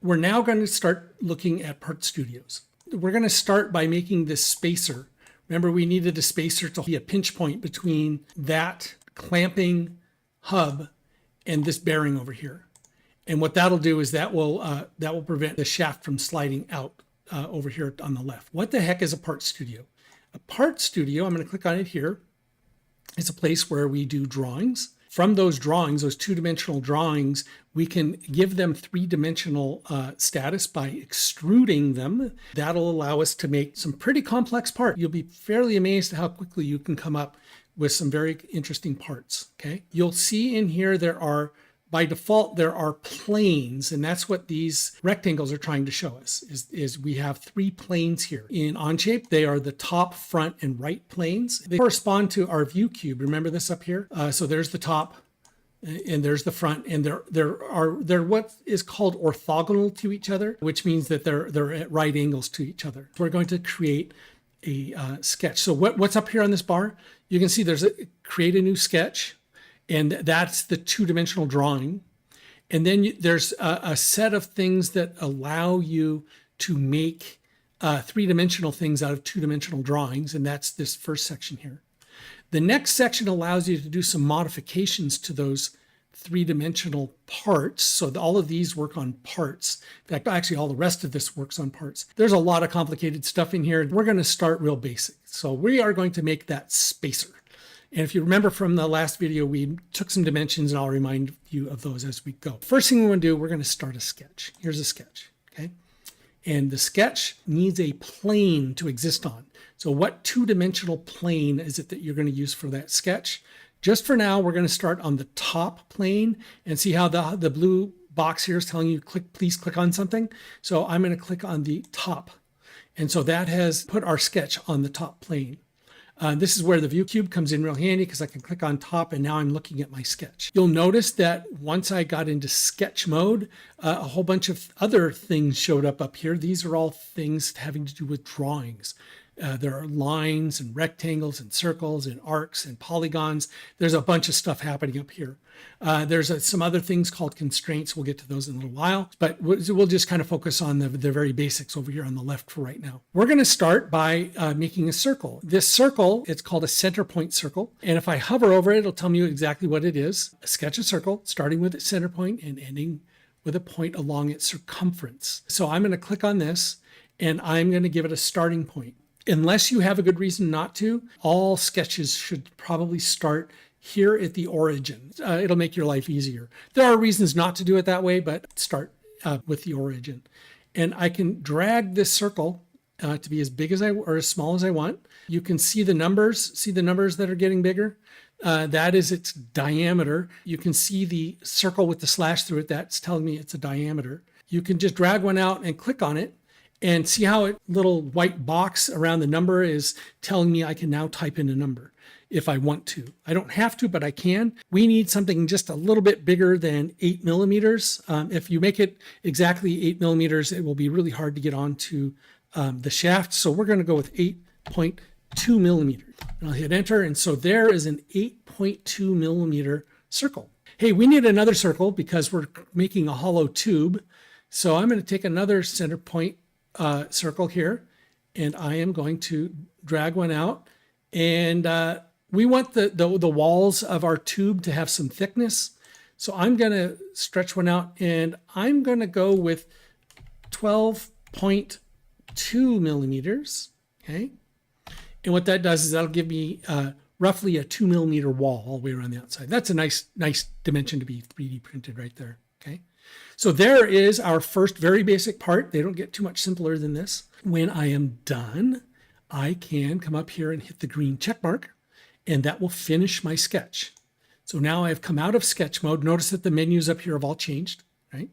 we're now going to start looking at part studios. We're going to start by making this spacer. Remember, we needed a spacer to be a pinch point between that clamping hub and this bearing over here. And what that'll do is that will prevent the shaft from sliding out over here on the left. What the heck is a part studio? A part studio, I'm going to click on it here. It's a place where we do drawings. From those drawings, those two-dimensional drawings, we can give them three-dimensional status by extruding them. That'll allow us to make some pretty complex parts. You'll be fairly amazed at how quickly you can come up with some very interesting parts, okay? You'll see in here by default, there are planes, and that's what these rectangles are trying to show us, is we have three planes here. In Onshape, they are the top, front, and right planes. They correspond to our view cube. Remember this up here? So there's the top, and there's the front, and they're what is called orthogonal to each other, which means that they're at right angles to each other. So we're going to create a sketch. So what's up here on this bar? You can see there's create a new sketch. And that's the two-dimensional drawing. And then there's a set of things that allow you to make three-dimensional things out of two-dimensional drawings. And that's this first section here. The next section allows you to do some modifications to those three-dimensional parts. So all of these work on parts. In fact, actually, all the rest of this works on parts. There's a lot of complicated stuff in here. We're going to start real basic. So we are going to make that spacer. And if you remember from the last video, we took some dimensions, and I'll remind you of those as we go. First thing we want to do, we're going to start a sketch. Here's a sketch, okay? And the sketch needs a plane to exist on. So what two-dimensional plane is it that you're going to use for that sketch? Just for now, we're going to start on the top plane and see how the blue box here is telling you, please click on something. So I'm going to click on the top. And so that has put our sketch on the top plane. This is where the view cube comes in real handy because I can click on top and now I'm looking at my sketch. You'll notice that once I got into sketch mode, a whole bunch of other things showed up here. These are all things having to do with drawings. There are lines and rectangles and circles and arcs and polygons. There's a bunch of stuff happening up here. There's some other things called constraints. We'll get to those in a little while, but we'll just kind of focus on the very basics over here on the left for right now. We're going to start by making a circle. This circle, it's called a center point circle. And if I hover over it, it'll tell me exactly what it is. Sketch a circle, starting with its center point and ending with a point along its circumference. So I'm going to click on this and I'm going to give it a starting point. Unless you have a good reason not to, all sketches should probably start here at the origin. It'll make your life easier. There are reasons not to do it that way, but start with the origin. And I can drag this circle to be as big as or as small as I want. You can see the numbers that are getting bigger. That is its diameter. You can see the circle with the slash through it. That's telling me it's a diameter. You can just drag one out and click on it. And see how a little white box around the number is telling me I can now type in a number if I want to. I don't have to, but I can. We need something just a little bit bigger than 8 millimeters. If you make it exactly 8 millimeters, it will be really hard to get onto the shaft. So we're going to go with 8.2 millimeters. And I'll hit enter. And so there is an 8.2 millimeter circle. Hey, we need another circle because we're making a hollow tube. So I'm going to take another center point circle here, and I am going to drag one out. And we want the walls of our tube to have some thickness. So I'm going to stretch one out, and I'm going to go with 12.2 millimeters. Okay. And what that does is that'll give me roughly a 2 millimeter wall all the way around the outside. That's a nice dimension to be 3D printed right there. Okay. So there is our first very basic part. They don't get too much simpler than this. When I am done, I can come up here and hit the green check mark, and that will finish my sketch. So now I've come out of sketch mode. Notice that the menus up here have all changed, right?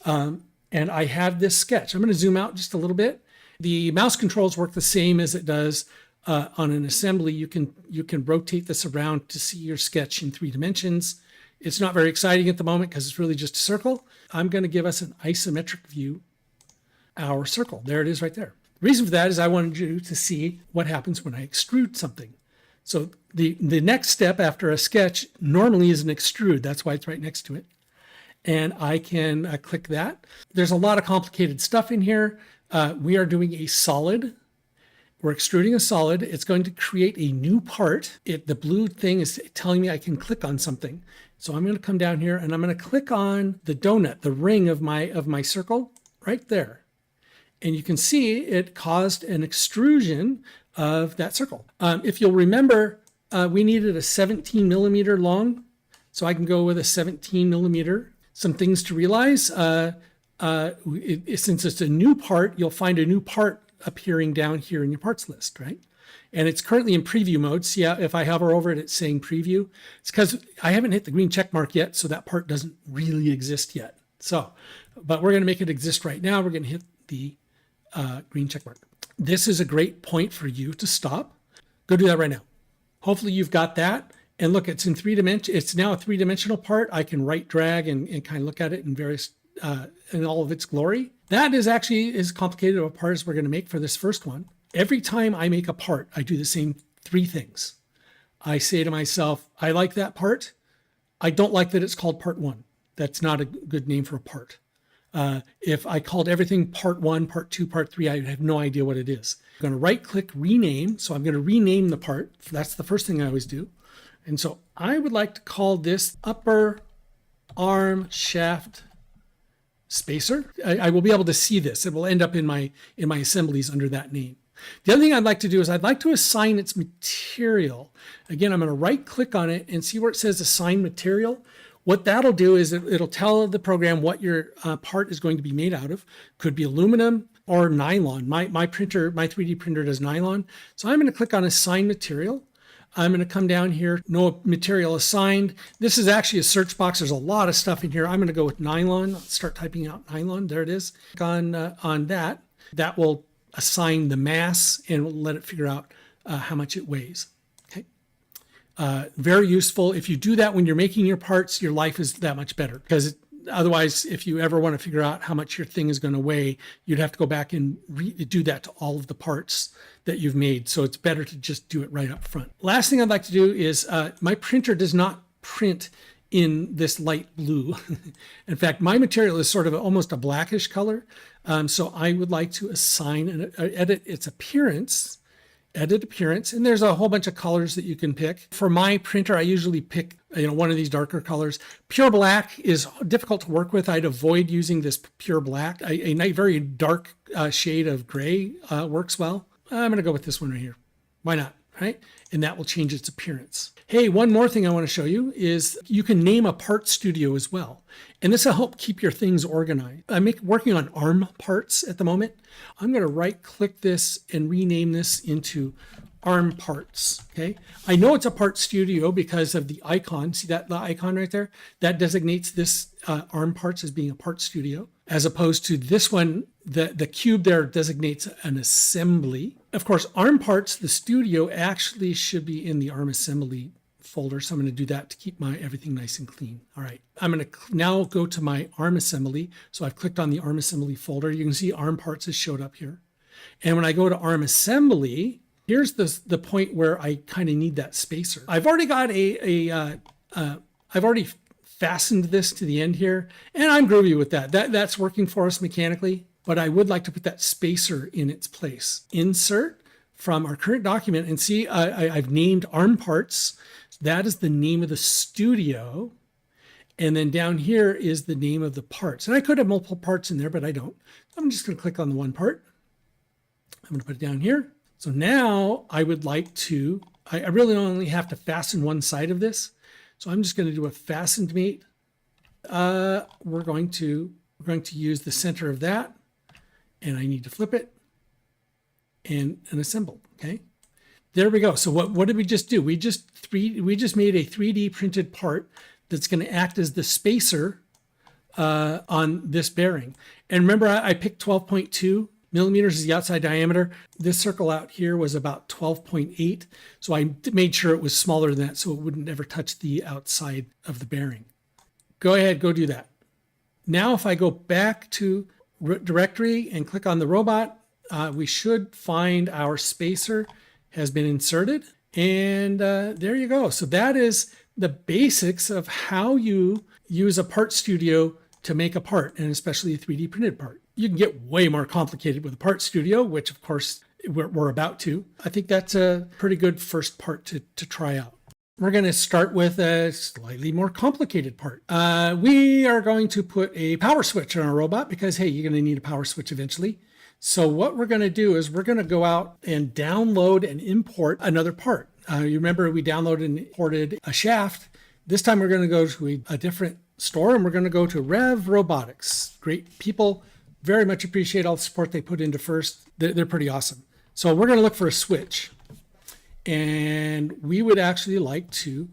And I have this sketch. I'm going to zoom out just a little bit. The mouse controls work the same as it does on an assembly. You can rotate this around to see your sketch in 3 dimensions. It's not very exciting at the moment because it's really just a circle. I'm going to give us an isometric view, our circle. There it is right there. The reason for that is I wanted you to see what happens when I extrude something. So the next step after a sketch normally is an extrude. That's why it's right next to it. and I can click that. There's a lot of complicated stuff in here. We are doing a solid. We're extruding a solid. It's going to create a new part. The blue thing is telling me I can click on something. So I'm going to come down here and I'm going to click on the donut, the ring of my circle right there. And you can see it caused an extrusion of that circle. If you'll remember, we needed a 17 millimeter long. So I can go with a 17 millimeter. Some things to realize, since it's a new part, you'll find a new part appearing down here in your parts list, right? And it's currently in preview mode. See, if I hover over it, it's saying preview. It's because I haven't hit the green check mark yet, so that part doesn't really exist yet. So, but we're going to make it exist right now. We're going to hit the green check mark. This is a great point for you to stop. Go do that right now. Hopefully you've got that. And look, it's in 3 dimensions. It's now a 3-dimensional part. I can right drag and kind of look at it in various, in all of its glory. That is actually as complicated of a part as we're going to make for this first one. Every time I make a part, I do the same 3 things. I say to myself, I like that part. I don't like that it's called part 1. That's not a good name for a part. If I called everything part 1, part 2, part 3, I have no idea what it is. I'm going to right click, rename. So I'm going to rename the part. That's the first thing I always do. And so I would like to call this upper arm shaft spacer. I will be able to see this. It will end up in my assemblies under that name. The other thing I'd like to do is I'd like to assign its material. Again, I'm going to right click on it and see where it says assign material. What that'll do is it'll tell the program what your part is going to be made out of. Could be aluminum or nylon. My printer, my 3D printer does nylon. So I'm going to click on assign material. I'm going to come down here, no material assigned. This is actually a search box. There's a lot of stuff in here. I'm going to go with nylon. I'll start typing out nylon. There it is. Click on that. That will assign the mass and we'll let it figure out how much it weighs. Okay. Very useful. If you do that when you're making your parts, your life is that much better, because otherwise, if you ever want to figure out how much your thing is going to weigh, you'd have to go back and do that to all of the parts that you've made. So it's better to just do it right up front. Last thing I'd like to do is my printer does not print in this light blue. In fact, my material is sort of almost a blackish color. So I would like to assign and edit its appearance. Edit appearance, and there's a whole bunch of colors that you can pick. For my printer, I usually pick one of these darker colors. Pure black is difficult to work with. I'd avoid using this pure black. A very dark shade of gray works well. I'm going to go with this one right here. Why not, right? And that will change its appearance. Hey, one more thing I want to show you is you can name a part studio as well. And this will help keep your things organized. I'm working on arm parts at the moment. I'm going to right click this and rename this into arm parts. Okay. I know it's a part studio because of the icon. See the icon right there? That designates this arm parts as being a part studio, as opposed to this one, the cube there designates an assembly. Of course, arm parts, the studio actually should be in the arm assembly folder. So I'm going to do that to keep everything nice and clean. All right. I'm going to now go to my arm assembly. So I've clicked on the arm assembly folder. You can see arm parts has showed up here. And when I go to arm assembly, here's the point where I kind of need that spacer. I've already got I've already fastened this to the end here, and I'm groovy with that. That's working for us mechanically, but I would like to put that spacer in its place. Insert from our current document, and see I've named arm parts. That is the name of the studio. And then down here is the name of the parts. And I could have multiple parts in there, but I don't. So I'm just going to click on the one part. I'm going to put it down here. So now I would like to, I really only have to fasten one side of this. So I'm just going to do a fastened mate. We're going to use the center of that, and I need to flip it and assemble. Okay. There we go. So what did we just do? We just made a 3D printed part that's going to act as the spacer on this bearing. And remember, I picked 12.2 millimeters as the outside diameter. This circle out here was about 12.8. So I made sure it was smaller than that so it wouldn't ever touch the outside of the bearing. Go ahead, go do that. Now, if I go back to directory and click on the robot, we should find our spacer has been inserted. And there you go. So that is the basics of how you use a part studio to make a part, and especially a 3D printed part. You can get way more complicated with a part studio, which of course we're about to. I think that's a pretty good first part to try out. We're going to start with a slightly more complicated part. We are going to put a power switch on our robot because, hey, you're going to need a power switch eventually. So what we're going to do is we're going to go out and download and import another part. You remember we downloaded and imported a shaft. This time we're going to go to a different store, and we're going to go to Rev Robotics. Great people. Very much appreciate all the support they put into first. They're pretty awesome. So we're going to look for a switch. And we would actually like to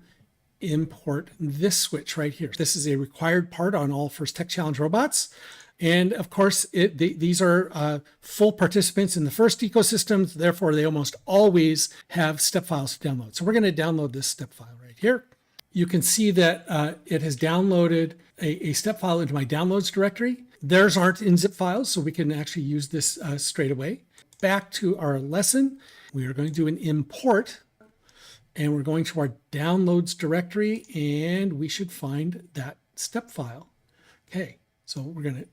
import this switch right here. This is a required part on all First Tech Challenge robots. And of course, these are full participants in the first ecosystems. Therefore, they almost always have step files to download. So we're going to download this step file right here. You can see that it has downloaded a step file into my downloads directory. Theirs aren't in zip files, so we can actually use this straight away. Back to our lesson. We are going to do an import, and we're going to our downloads directory, and we should find that step file. Okay, so we're going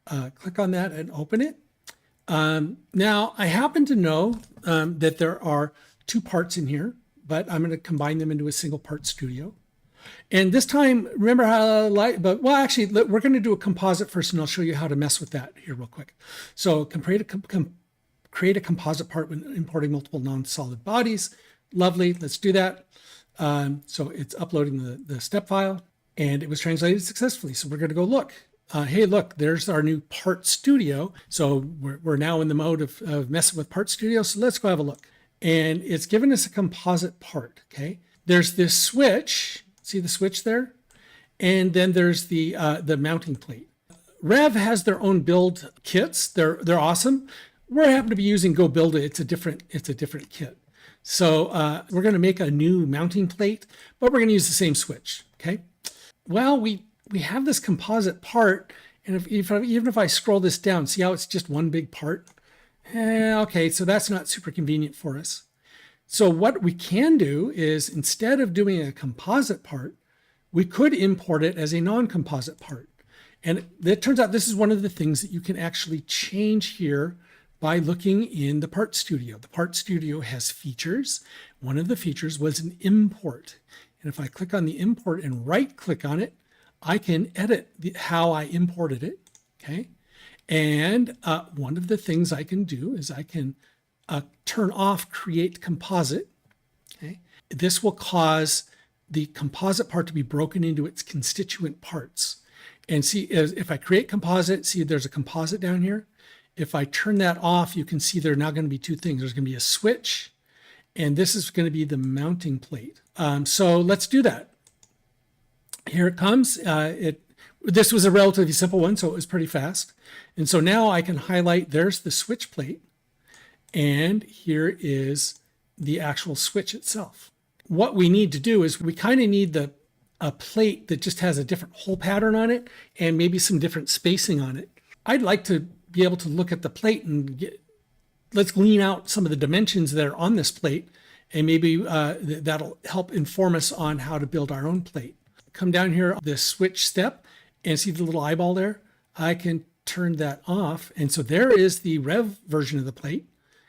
to click on that and open it. Now, I happen to know that there are two parts in here, but I'm going to combine them into a single part studio. And this time, remember how, actually, we're going to do a composite first, and I'll show you how to mess with that here real quick. So create a composite part when importing multiple non-solid bodies. Lovely, let's do that. So it's uploading the step file, and it was translated successfully. So we're going to go look. Hey, look, there's our new part studio. So we're now in the mode of messing with part studio. So let's go have a look. And it's given us a composite part, okay? There's this switch, see the switch there? And then there's the mounting plate. Rev has their own build kits. They're awesome. We happen to be using GoBuilda. It's a different kit. So we're going to make a new mounting plate, but we're going to use the same switch. Okay. Well, we have this composite part, and even if I scroll this down, see how it's just one big part? Okay, so that's not super convenient for us. So what we can do is, instead of doing a composite part, we could import it as a non-composite part. And it turns out this is one of the things that you can actually change here by looking in the Part Studio. The Part Studio has features. One of the features was an import. And if I click on the import and right click on it, I can edit how I imported it, okay? And one of the things I can do is I can turn off Create Composite, okay? This will cause the composite part to be broken into its constituent parts. And see, if I create composite, see there's a composite down here. If I turn that off, you can see there are now going to be two things. There's going to be a switch, and this is going to be the mounting plate. So let's do that. Here it comes. This was a relatively simple one, so it was pretty fast. And so now I can highlight, there's the switch plate, and here is the actual switch itself. What we need to do is we kind of need a plate that just has a different hole pattern on it and maybe some different spacing on it. I'd like to be able to look at the plate and let's glean out some of the dimensions that are on this plate, and maybe that'll help inform us on how to build our own plate. Come down here, this switch step, and see the little eyeball there? I can turn that off. And so there is the Rev version of the plate,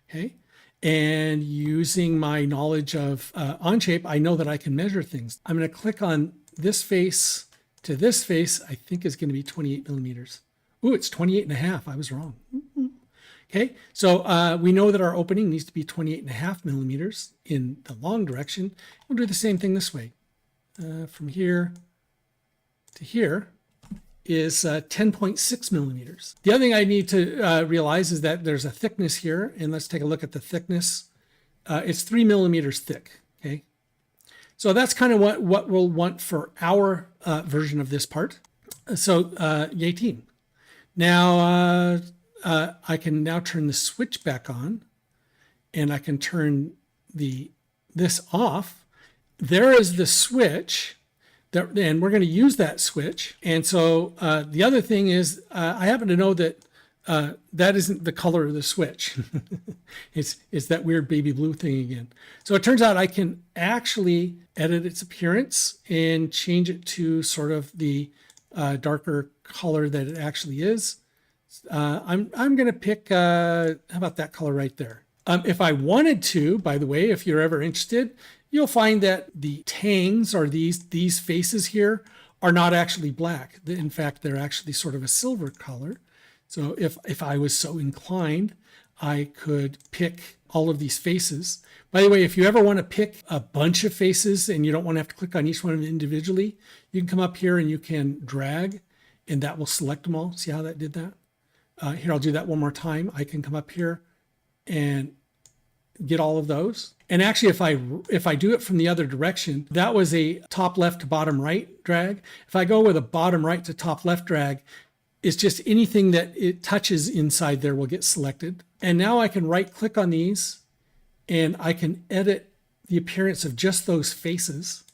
okay? And using my knowledge of Onshape, I know that I can measure things. I'm going to click on this face to this face. I think is going to be 28 millimeters. Ooh, it's 28.5. I was wrong. Okay, so we know that our opening needs to be 28.5 millimeters in the long direction. We'll do the same thing this way. From here to here is 10.6 millimeters. The other thing I need to realize is that there's a thickness here, and let's take a look at the thickness. It's 3 millimeters thick, okay? So that's kind of what we'll want for our version of this part. So yay team. Now, I can now turn the switch back on, and I can turn this off. There is the switch, and we're going to use that switch. And so the other thing is, I happen to know that that isn't the color of the switch. It's that weird baby blue thing again. So it turns out I can actually edit its appearance and change it to sort of the darker color that it actually is. I'm going to pick, how about that color right there? If I wanted to, by the way, if you're ever interested, you'll find that the tangs, or these faces here, are not actually black. In fact, they're actually sort of a silver color. So if I was so inclined, I could pick all of these faces. By the way, if you ever want to pick a bunch of faces and you don't want to have to click on each one of them individually, you can come up here and you can drag, and that will select them all. See how that did that? Here, I'll do that one more time. I can come up here and get all of those. And actually, if I do it from the other direction, that was a top left to bottom right drag. If I go with a bottom right to top left drag, it's just anything that it touches inside there will get selected. And now I can right click on these and I can edit the appearance of just those faces,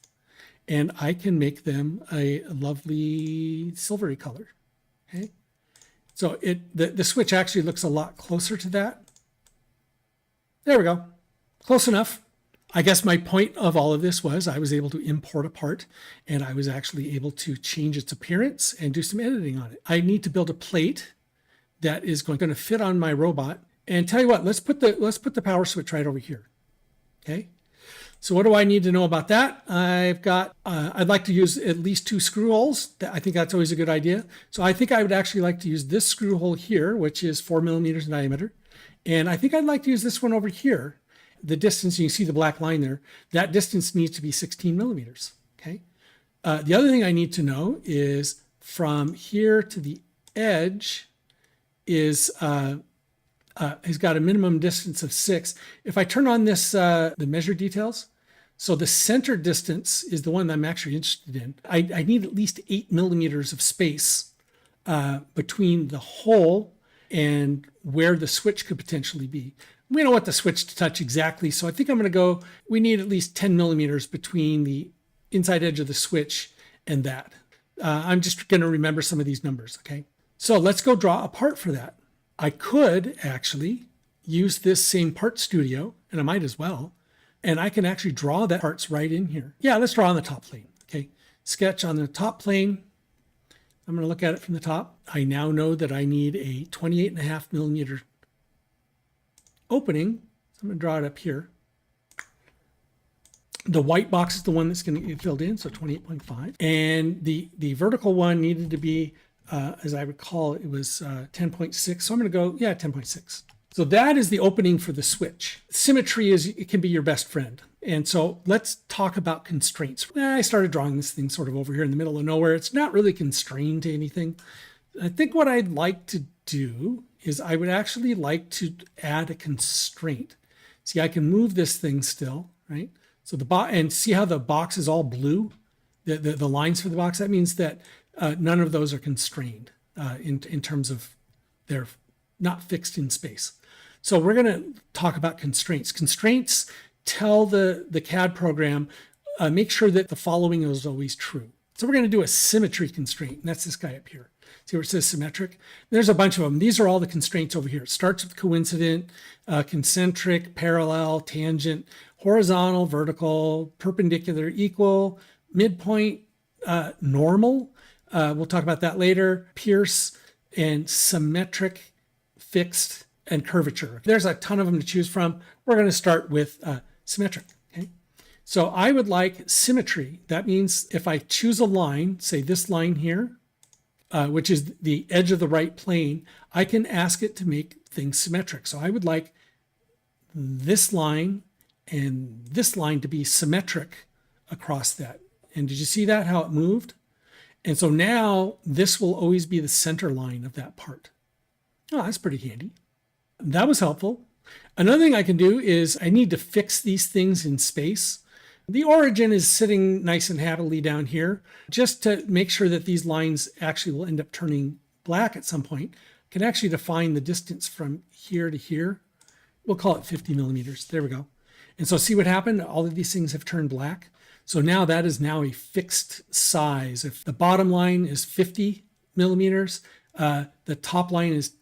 and I can make them a lovely silvery color. Okay. So the switch actually looks a lot closer to that. There we go. Close enough. I guess my point of all of this was I was able to import a part, and I was actually able to change its appearance and do some editing on it. I need to build a plate that is going to fit on my robot. And tell you what, let's put the power switch right over here. Okay. So what do I need to know about that? I'd like to use at least 2 screw holes. I think that's always a good idea. So I think I would actually like to use this screw hole here, which is 4 millimeters in diameter. And I think I'd like to use this one over here. The distance, you can see the black line there, that distance needs to be 16 millimeters. Okay. The other thing I need to know is from here to the edge has got a minimum distance of 6. If I turn on this, the measure details, so the center distance is the one that I'm actually interested in. I need at least 8 millimeters of space between the hole and where the switch could potentially be. We don't want the switch to touch exactly, so I think I'm going to go, we need at least 10 millimeters between the inside edge of the switch and that. I'm just going to remember some of these numbers, okay? So let's go draw a part for that. I could actually use this same part studio, and I might as well, and I can actually draw that parts right in here. Yeah, let's draw on the top plane, okay? Sketch on the top plane. I'm going to look at it from the top. I now know that I need a 28.5 millimeter opening. So I'm going to draw it up here. The white box is the one that's going to get filled in, so 28.5. And the vertical one needed to be, as I recall, it was 10.6. So I'm going to go, yeah, 10.6. So that is the opening for the switch. Symmetry it can be your best friend. And so let's talk about constraints. I started drawing this thing sort of over here in the middle of nowhere. It's not really constrained to anything. I think what I'd like to do is I would actually like to add a constraint. See, I can move this thing still, right? So and see how the box is all blue? The lines for the box, that means that none of those are constrained in terms of they're not fixed in space. So we're going to talk about constraints. Constraints tell the CAD program, make sure that the following is always true. So we're going to do a symmetry constraint, and that's this guy up here. See where it says symmetric? There's a bunch of them. These are all the constraints over here. It starts with coincident, concentric, parallel, tangent, horizontal, vertical, perpendicular, equal, midpoint, normal. We'll talk about that later. Pierce, and symmetric, fixed, and curvature. There's a ton of them to choose from. We're going to start with symmetric. Okay? So I would like symmetry. That means if I choose a line, say this line here, which is the edge of the right plane, I can ask it to make things symmetric. So I would like this line and this line to be symmetric across that. And did you see that, how it moved? And so now this will always be the center line of that part. Oh, that's pretty handy. That was helpful. Another thing I can do is I need to fix these things in space. The origin is sitting nice and happily down here. Just to make sure that these lines actually will end up turning black at some point, I can actually define the distance from here to here. We'll call it 50 millimeters. There we go. And so see what happened? All of these things have turned black. So now that is now a fixed size. If the bottom line is 50 millimeters, the top line is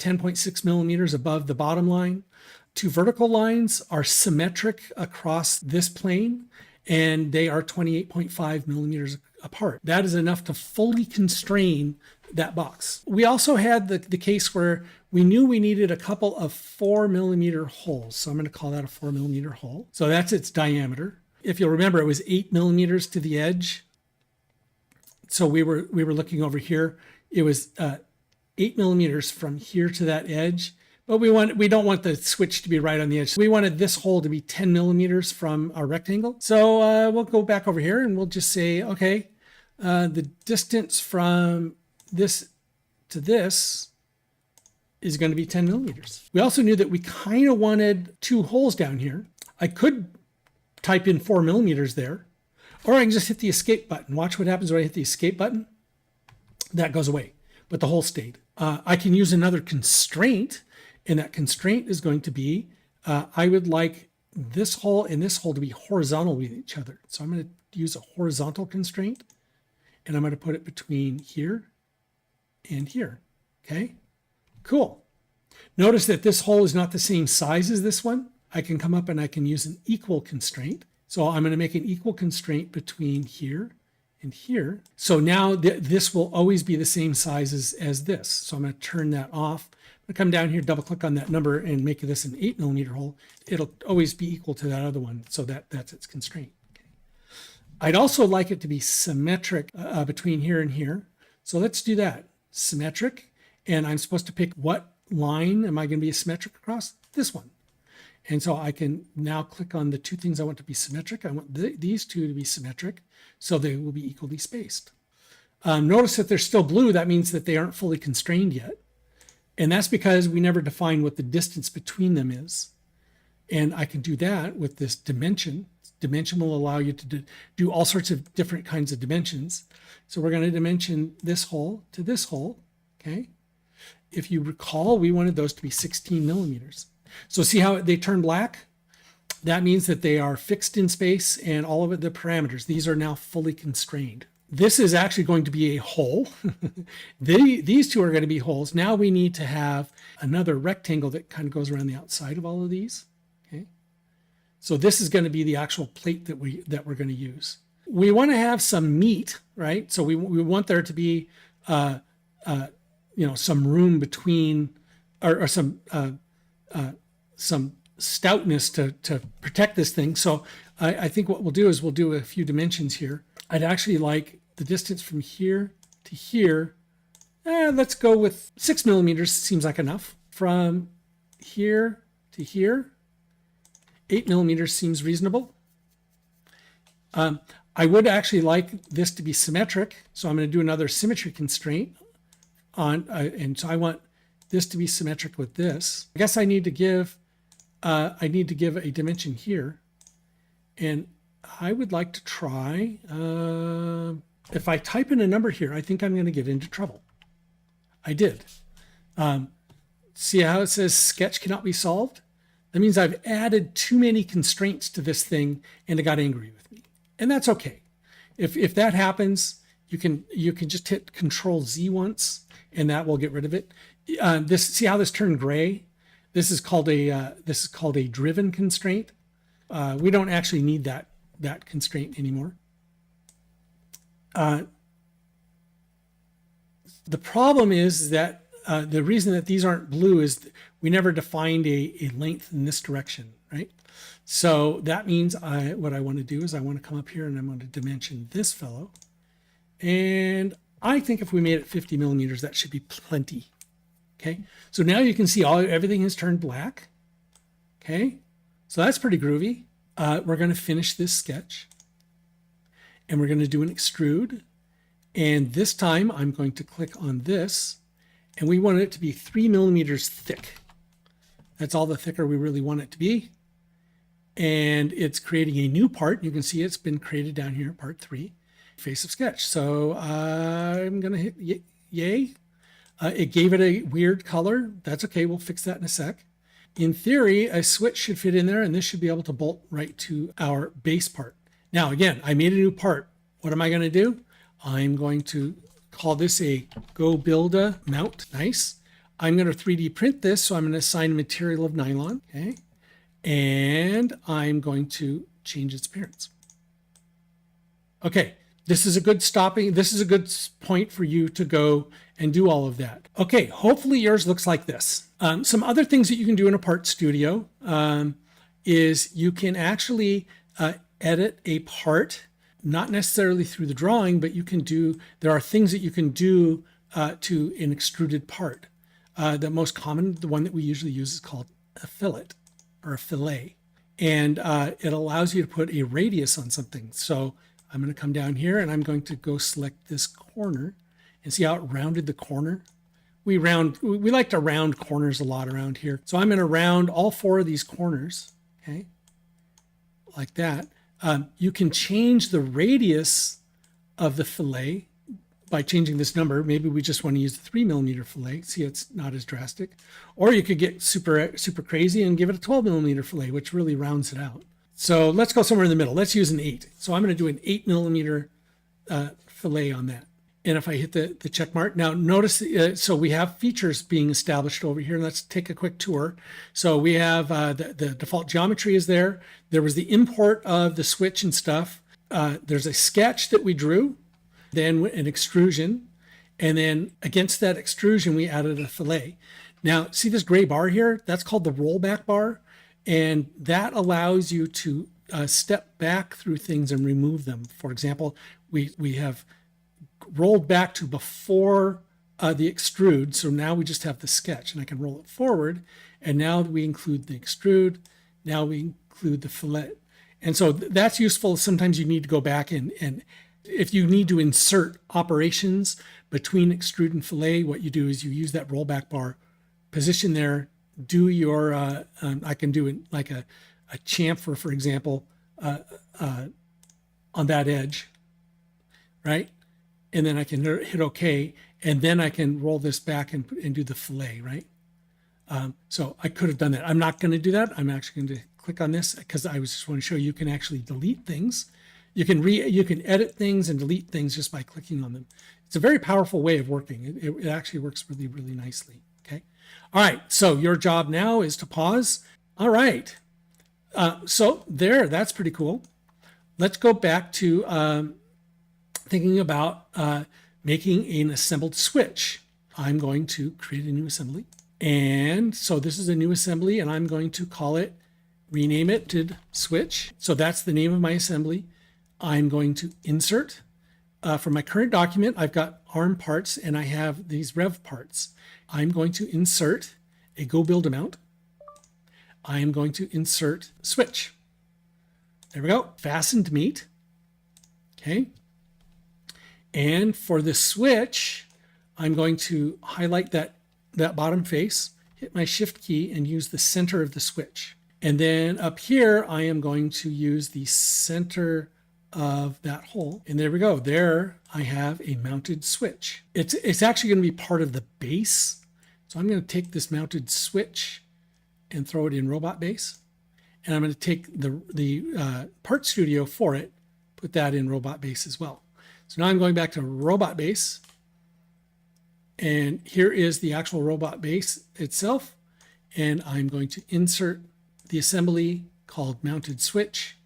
10.6 millimeters above the bottom line. 2 vertical lines are symmetric across this plane, and they are 28.5 millimeters apart. That is enough to fully constrain that box. We also had the case where we knew we needed a couple of 4 millimeter holes. So I'm going to call that a 4 millimeter hole. So that's its diameter. If you'll remember, it was 8 millimeters to the edge. So we were looking over here. It was 8 millimeters from here to that edge. But we don't want the switch to be right on the edge. So we wanted this hole to be 10 millimeters from our rectangle. So we'll go back over here and we'll just say, okay, the distance from this to this is going to be 10 millimeters. We also knew that we kind of wanted 2 holes down here. I could type in 4 millimeters there, or I can just hit the escape button. Watch what happens when I hit the escape button. That goes away, but the hole stayed. I can use another constraint, and that constraint is going to be, I would like this hole and this hole to be horizontal with each other. So I'm going to use a horizontal constraint, and I'm going to put it between here and here. Okay, cool. Notice that this hole is not the same size as this one. I can come up and I can use an equal constraint. So I'm going to make an equal constraint between here and here. So now this will always be the same size as this. So I'm going to turn that off. I'm going to come down here, double click on that number and make this an 8 millimeter hole. It'll always be equal to that other one. So that's its constraint. Okay. I'd also like it to be symmetric between here and here. So let's do that. Symmetric. And I'm supposed to pick what line am I going to be symmetric across? This one. And so I can now click on the 2 things I want to be symmetric. I want these 2 to be symmetric, so they will be equally spaced. Notice that they're still blue. That means that they aren't fully constrained yet. And that's because we never define what the distance between them is. And I can do that with this dimension. Dimension will allow you to do all sorts of different kinds of dimensions. So we're going to dimension this hole to this hole. Okay. If you recall, we wanted those to be 16 millimeters. So see how they turn black? That means that they are fixed in space, and all of the parameters, these are now fully constrained. This is actually going to be a hole. These 2 are going to be holes. Now we need to have another rectangle that kind of goes around the outside of all of these. Okay. So this is going to be the actual plate that we're going to use. We want to have some meat, right? So we want there to be some room between, or some stoutness to protect this thing. So I think what we'll do is we'll do a few dimensions here. I'd actually like the distance from here to here. Let's go with 6 millimeters, seems like enough. From here to here, 8 millimeters seems reasonable. I would actually like this to be symmetric. So I'm going to do another symmetry constraint on, and so I want this to be symmetric with this. I guess I need to give a dimension here, and I would like to try, if I type in a number here, I think I'm going to get into trouble. I did. See how it says sketch cannot be solved? That means I've added too many constraints to this thing and it got angry with me. And that's okay. If that happens, you can just hit Control Z once and that will get rid of it. See how this turned gray? This is called a driven constraint. We don't actually need that constraint anymore. The problem is that the reason that these aren't blue is we never defined a length in this direction, right? So that means what I want to do is I want to come up here and I'm going to dimension this fellow. And I think if we made it 50 millimeters, that should be plenty. Okay, so now you can see everything has turned black. Okay, so that's pretty groovy. We're going to finish this sketch and we're going to do an extrude. And this time I'm going to click on this and we want it to be 3 millimeters thick. That's all the thicker we really want it to be. And it's creating a new part. You can see it's been created down here, part 3, face of sketch. So I'm going to hit yay. It gave it a weird color. That's okay. We'll fix that in a sec. In theory, a switch should fit in there and this should be able to bolt right to our base part. Now, again, I made a new part. What am I going to do? I'm going to call this a GoBuilda mount. Nice. I'm going to 3D print this. So I'm going to assign a material of nylon. Okay. And I'm going to change its appearance. Okay. This is a good point for you to go and do all of that. Okay. Hopefully yours looks like this. Some other things that you can do in a part studio is you can actually edit a part, not necessarily through the drawing, but there are things that you can do to an extruded part. The most common, the one that we usually use is called a fillet or a fillet. And it allows you to put a radius on something. So I'm going to come down here and I'm going to go select this corner and see how it rounded the corner. We like to round corners a lot around here. So I'm going to round all 4 of these corners, okay, like that. You can change the radius of the fillet by changing this number. Maybe we just want to use the 3mm fillet. See, it's not as drastic. Or you could get super crazy and give it a 12mm fillet, which really rounds it out. So let's go somewhere in the middle. Let's use an 8. So I'm going to do an 8mm fillet on that. And if I hit the check mark, now notice, so we have features being established over here. Let's take a quick tour. So we have the default geometry is there. There was the import of the switch and stuff. There's a sketch that we drew, then an extrusion. And then against that extrusion, we added a fillet. Now, see this gray bar here? That's called the rollback bar. And that allows you to step back through things and remove them. For example, we have rolled back to before the extrude. So now we just have the sketch and I can roll it forward. And now we include the extrude. Now we include the fillet. And so that's useful. Sometimes you need to go back and if you need to insert operations between extrude and fillet, what you do is you use that rollback bar, position there, do your, I can do it like a chamfer, for example, on that edge, right? And then I can hit OK, and then I can roll this back and do the fillet, right? So I could have done that. I'm not going to do that. I'm actually going to click on this because I just want to show you can actually delete things. You can edit things and delete things just by clicking on them. It's a very powerful way of working. It actually works really, really nicely. Okay. All right. So your job now is to pause. All right. So that's pretty cool. Let's go back to thinking about making an assembled switch. I'm going to create a new assembly. And so this is a new assembly and I'm going to rename it to switch. So that's the name of my assembly. I'm going to insert. For my current document, I've got ARM parts and I have these Rev parts. I'm going to insert a GoBuilda mount. I am going to insert switch. There we go. Fastened meet. Okay. And for the switch, I'm going to highlight that bottom face, hit my shift key and use the center of the switch. And then up here, I am going to use the center of that hole. And there we go. There I have a mounted switch. It's actually going to be part of the base. So I'm going to take this mounted switch and throw it in Robot Base. And I'm going to take the Part Studio for it, put that in Robot Base as well. So now I'm going back to Robot Base. And here is the actual Robot Base itself. And I'm going to insert the assembly called Mounted Switch.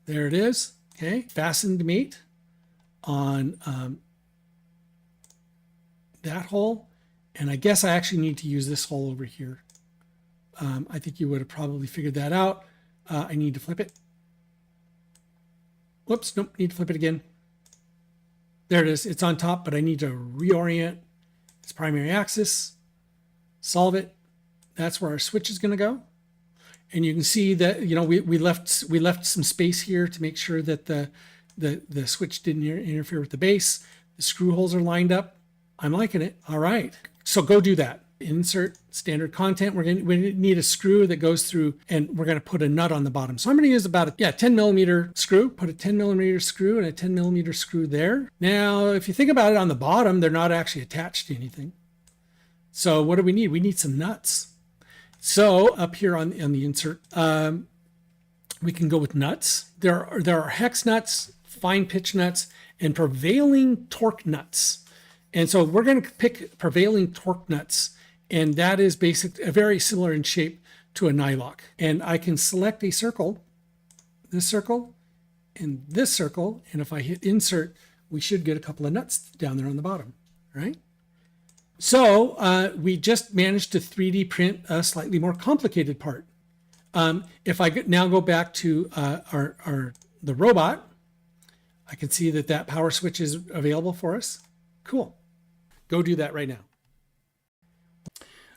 There it is. Okay, fastened meet on that hole. And I guess I actually need to use this hole over here. I think you would have probably figured that out. I need to flip it. Whoops, nope, need to flip it again. There it is. It's on top, but I need to reorient its primary axis, solve it. That's where our switch is going to go. And you can see that, you know, we left some space here to make sure that the switch didn't interfere with the base. The screw holes are lined up. I'm liking it. All right. So go do that. Insert standard content. We're going to need a screw that goes through, and we're going to put a nut on the bottom. So I'm going to use about a 10mm screw. Put a 10mm screw and a 10mm screw there. Now, if you think about it, on the bottom, they're not actually attached to anything. So what do we need? We need some nuts. So up here on the insert, we can go with nuts. There are hex nuts, fine pitch nuts, and prevailing torque nuts. And so we're going to pick prevailing torque nuts, and that is very similar in shape to a nylock. And I can select a circle, this circle, and this circle, and if I hit insert, we should get a couple of nuts down there on the bottom, right? So we just managed to 3D print a slightly more complicated part. If I now go back to the robot, I can see that power switch is available for us. Cool. Go do that right now.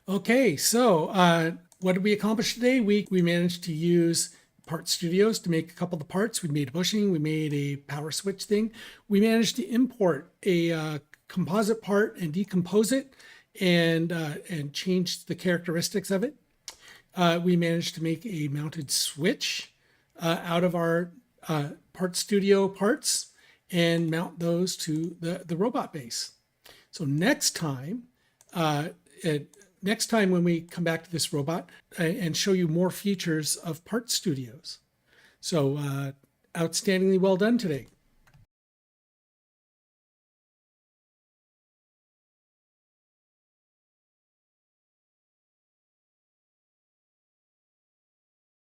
Okay, so what did we accomplish today? We managed to use Part Studios to make a couple of the parts. We made a bushing, we made a power switch thing. We managed to import a composite part and decompose it and change the characteristics of it. We managed to make a mounted switch out of our Part Studio parts and mount those to the robot base. So next time when we come back to this robot and show you more features of Part Studios. So outstandingly well done today.